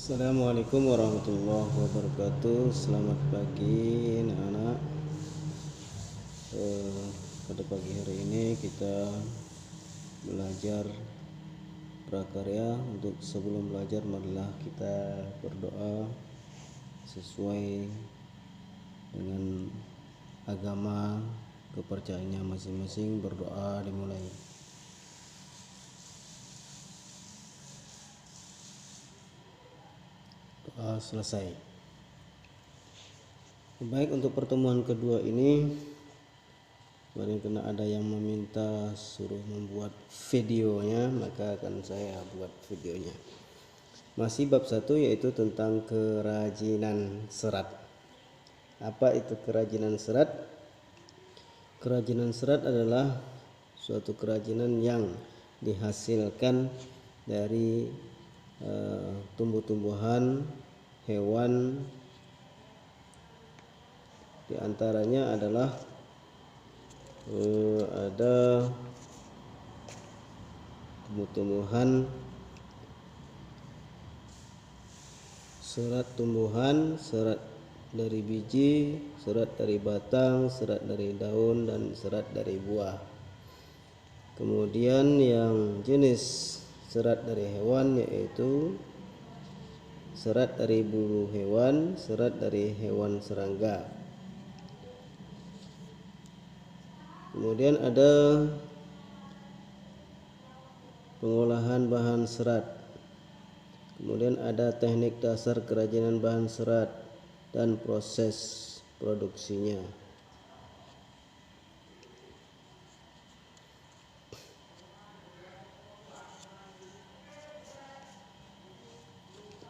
Assalamualaikum warahmatullahi wabarakatuh. Selamat pagi anak-anak. Pada pagi hari ini kita belajar prakarya. Untuk sebelum belajar, marilah kita berdoa sesuai dengan agama kepercayaannya masing-masing. Berdoa dimulai. Selesai. Baik, untuk pertemuan kedua ini kemarin kena ada yang meminta suruh membuat videonya, maka akan saya buat videonya. Masih bab 1, yaitu tentang kerajinan serat. Apa itu kerajinan serat? Kerajinan serat adalah suatu kerajinan yang dihasilkan dari tumbuh-tumbuhan, hewan. Di antaranya adalah ada tumbuh-tumbuhan, serat tumbuhan, serat dari biji, serat dari batang, serat dari daun, dan serat dari buah. Kemudian yang jenis serat dari hewan yaitu serat dari bulu hewan, serat dari hewan serangga. Kemudian ada pengolahan bahan serat. Kemudian ada teknik dasar kerajinan bahan serat dan proses produksinya.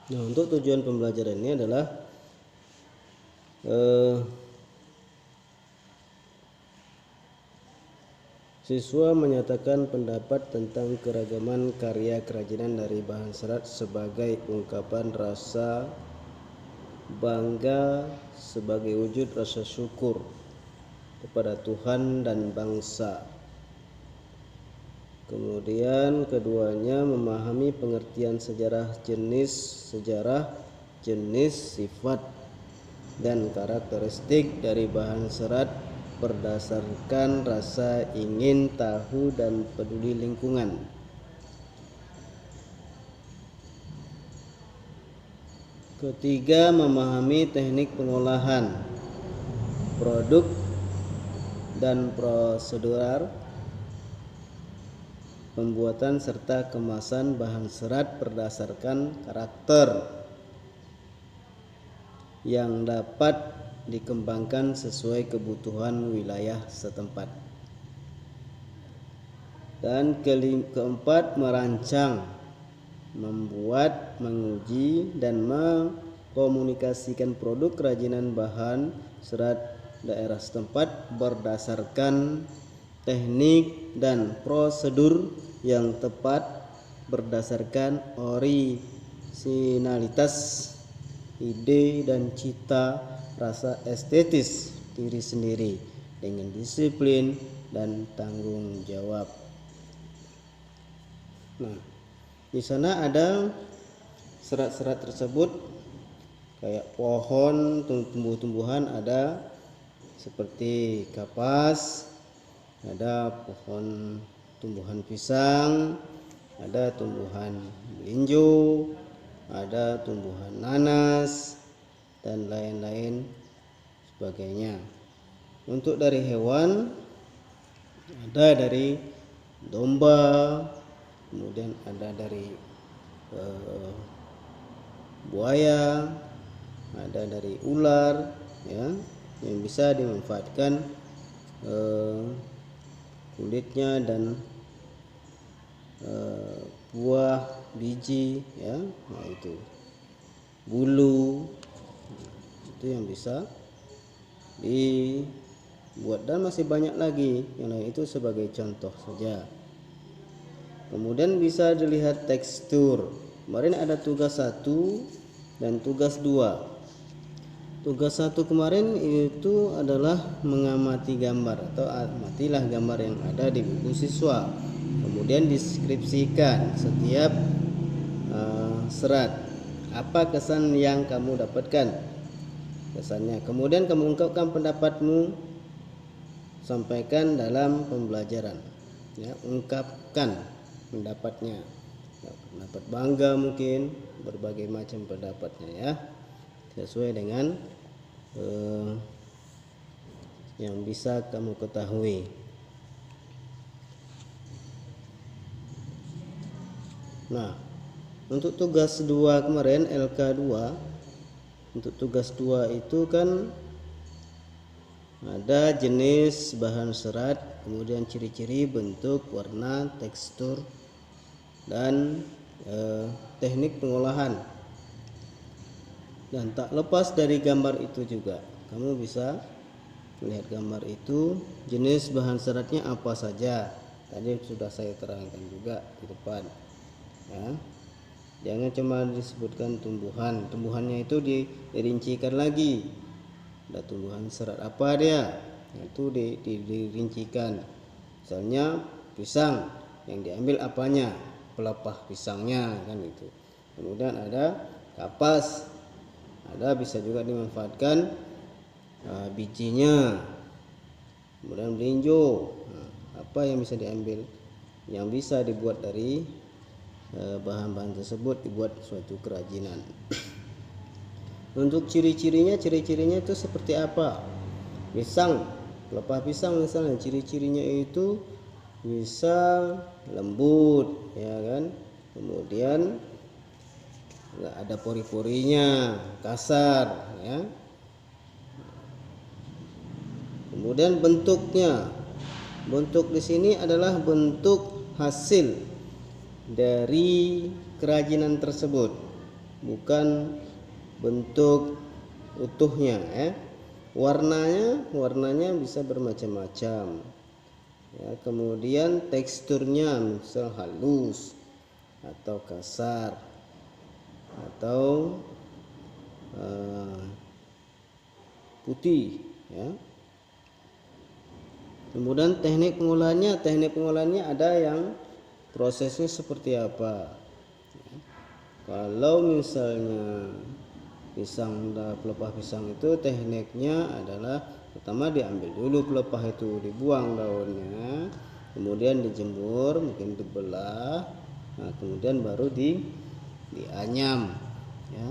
Nah, untuk tujuan pembelajaran ini adalah siswa menyatakan pendapat tentang keragaman karya kerajinan dari bahan serat sebagai ungkapan rasa bangga sebagai wujud rasa syukur kepada Tuhan dan bangsa. Kemudian keduanya memahami pengertian sejarah, jenis, sifat, dan karakteristik dari bahan serat berdasarkan rasa ingin tahu dan peduli lingkungan. Ketiga, memahami teknik pengolahan, produk, dan prosedur pembuatan serta kemasan bahan serat berdasarkan karakter yang dapat dikembangkan sesuai kebutuhan wilayah setempat. Dan keempat, merancang, membuat, menguji, dan mengkomunikasikan produk kerajinan bahan serat daerah setempat berdasarkan teknik dan prosedur yang tepat berdasarkan orisinalitas, ide, dan cita rasa estetis diri sendiri dengan disiplin dan tanggung jawab. Nah, di sana ada serat-serat tersebut kayak pohon, tumbuh-tumbuhan ada seperti kapas, ada pohon tumbuhan pisang, ada tumbuhan melinjo, ada tumbuhan nanas, dan lain-lain sebagainya. Untuk dari hewan ada dari domba, kemudian ada dari buaya, ada dari ular, ya, yang bisa dimanfaatkan kulitnya dan buah, biji, ya, nah itu bulu, itu yang bisa dibuat, dan masih banyak lagi yang lain, itu sebagai contoh saja. Kemudian bisa dilihat tekstur. Kemarin ada tugas 1 dan tugas 2. Tugas 1 kemarin itu adalah mengamati gambar atau amatilah gambar yang ada di buku siswa. Kemudian deskripsikan setiap serat. Apa kesan yang kamu dapatkan? Kesannya. Kemudian kamu ungkapkan pendapatmu, sampaikan dalam pembelajaran. Ya, ungkapkan pendapatnya. Ya, pendapat bangga mungkin, berbagai macam pendapatnya ya. Sesuai dengan yang bisa kamu ketahui. Nah, untuk tugas 2 kemarin LK2, untuk tugas 2 itu kan ada jenis bahan serat, kemudian ciri-ciri, bentuk, warna, tekstur, dan teknik pengolahan. Dan tak lepas dari gambar itu juga kamu bisa melihat gambar itu, jenis bahan seratnya apa saja. Tadi sudah saya terangkan juga di depan ya. Jangan cuma disebutkan tumbuhan, tumbuhannya itu dirincikan lagi. Ada tumbuhan serat apa dia, itu dirincikan. Misalnya pisang, yang diambil apanya, pelepah pisangnya kan itu. Kemudian ada kapas, ada bisa juga dimanfaatkan bijinya. Kemudian melinjo, apa yang bisa diambil, yang bisa dibuat dari bahan-bahan tersebut, dibuat suatu kerajinan. Untuk ciri-cirinya itu seperti apa? Pisang, pelepah pisang misalnya, ciri-cirinya itu bisa lembut ya kan, kemudian nggak ada pori-porinya, kasar ya. Kemudian bentuknya, bentuk di sini adalah bentuk hasil dari kerajinan tersebut, bukan bentuk utuhnya ya. Warnanya bisa bermacam-macam ya. Kemudian teksturnya misal halus atau kasar atau putih ya. Kemudian teknik pengolahannya ada yang prosesnya seperti apa. Kalau misalnya pisang, pelepah pisang itu tekniknya adalah pertama diambil dulu pelepah itu, dibuang daunnya, kemudian dijemur, mungkin dibelah, nah kemudian baru dianyam ya.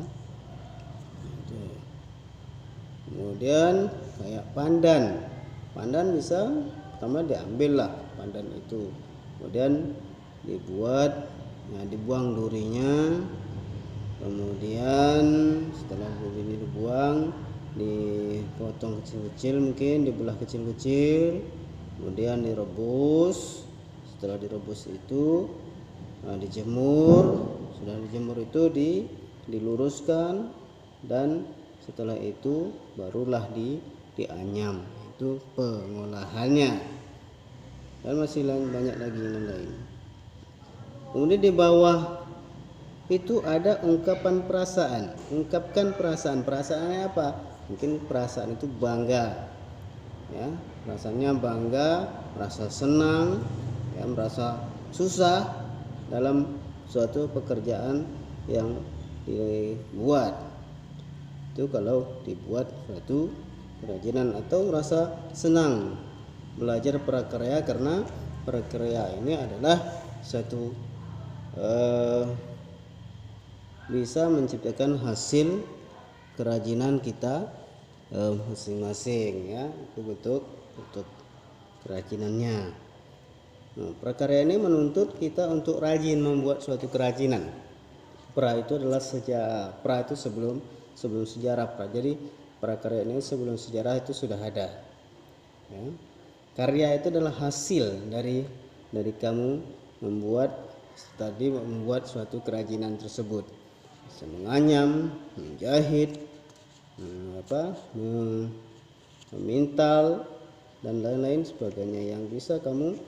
Kemudian kayak pandan bisa pertama diambil lah pandan itu, kemudian dibuat, nah dibuang durinya, kemudian setelah duri dibuang dipotong kecil-kecil, mungkin dibelah kecil-kecil, kemudian direbus. Setelah direbus itu dijemur, sudah dijemur itu diluruskan, dan setelah itu barulah dianyam. Itu pengolahannya, dan masih banyak lagi yang lain. Kemudian di bawah itu ada ungkapan perasaan. Ungkapkan perasaannya apa? Mungkin perasaan itu bangga ya, rasanya bangga, merasa senang ya, merasa susah dalam suatu pekerjaan yang dibuat. Itu kalau dibuat suatu kerajinan, atau merasa senang belajar prakarya, karena prakarya ini adalah suatu bisa menciptakan hasil kerajinan kita masing-masing ya. Itu bentuk kerajinannya. Nah, prakarya ini menuntut kita untuk rajin membuat suatu kerajinan. Pra itu adalah pra itu sebelum sejarah pra. Jadi prakarya ini sebelum sejarah itu sudah ada ya. Karya itu adalah hasil dari kamu membuat suatu kerajinan tersebut. Bisa menganyam, menjahit, memintal, dan lain-lain sebagainya yang bisa kamu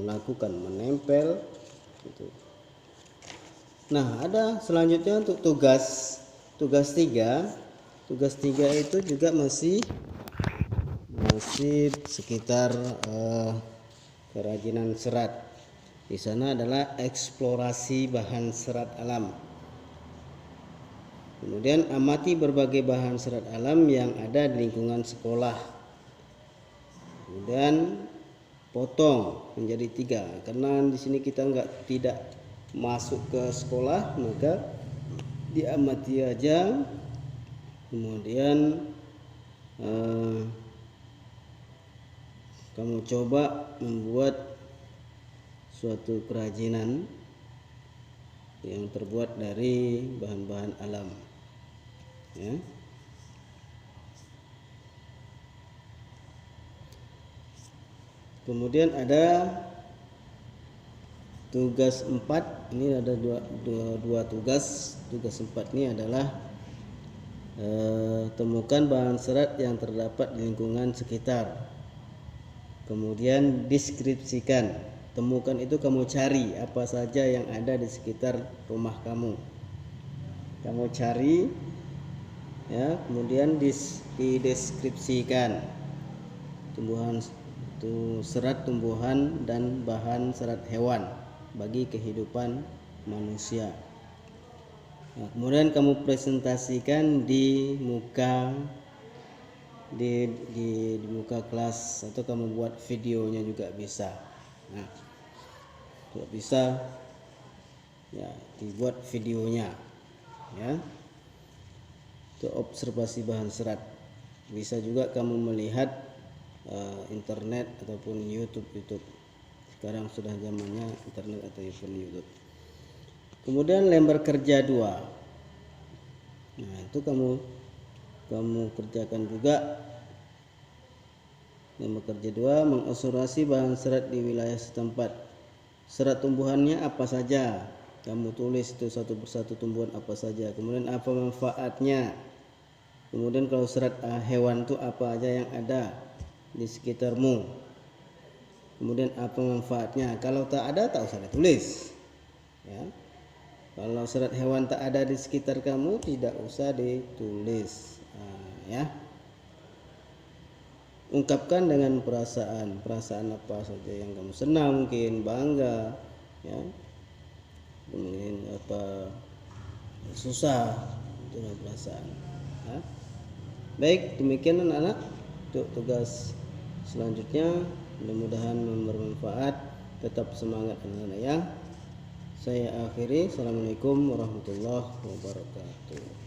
lakukan, menempel gitu. Nah, ada selanjutnya untuk tugas 3. Tugas 3 itu juga masih sekitar kerajinan serat. Di sana adalah eksplorasi bahan serat alam. Kemudian amati berbagai bahan serat alam yang ada di lingkungan sekolah. Kemudian potong menjadi 3, karena di sini kita tidak masuk ke sekolah, maka diamati aja. Kemudian kamu coba membuat suatu kerajinan yang terbuat dari bahan-bahan alam, ya. Kemudian ada tugas 4. Ini ada dua tugas. Tugas 4 ini adalah temukan bahan serat yang terdapat di lingkungan sekitar. Kemudian deskripsikan. Temukan itu kamu cari apa saja yang ada di sekitar rumah kamu. Kamu cari, ya. Kemudian dideskripsikan serat tumbuhan dan bahan serat hewan bagi kehidupan manusia. Nah, kemudian kamu presentasikan di muka kelas, atau kamu buat videonya juga bisa. Nah, kalau bisa ya dibuat videonya, ya. Itu observasi bahan serat. Bisa juga kamu melihat internet ataupun YouTube. Sekarang sudah zamannya internet ataupun YouTube. Kemudian lembar kerja 2. Nah, itu kamu kerjakan juga. Lembar kerja 2, mengobservasi bahan serat di wilayah setempat. Serat tumbuhannya apa saja, kamu tulis itu satu persatu tumbuhan apa saja. Kemudian apa manfaatnya. Kemudian kalau serat hewan itu apa aja yang ada di sekitarmu. Kemudian apa manfaatnya. Kalau tak ada, tak usah ditulis, ya. Kalau serat hewan tak ada di sekitar kamu, tidak usah ditulis, ya. Ungkapkan dengan perasaan apa saja yang kamu senang, mungkin bangga, ya, mungkin apa susah, itulah perasaan, ya. Baik, demikian anak-anak untuk tugas selanjutnya. Mudah-mudahan bermanfaat. Tetap semangat anak-anak, ya. Saya akhiri. Assalamualaikum warahmatullahi wabarakatuh.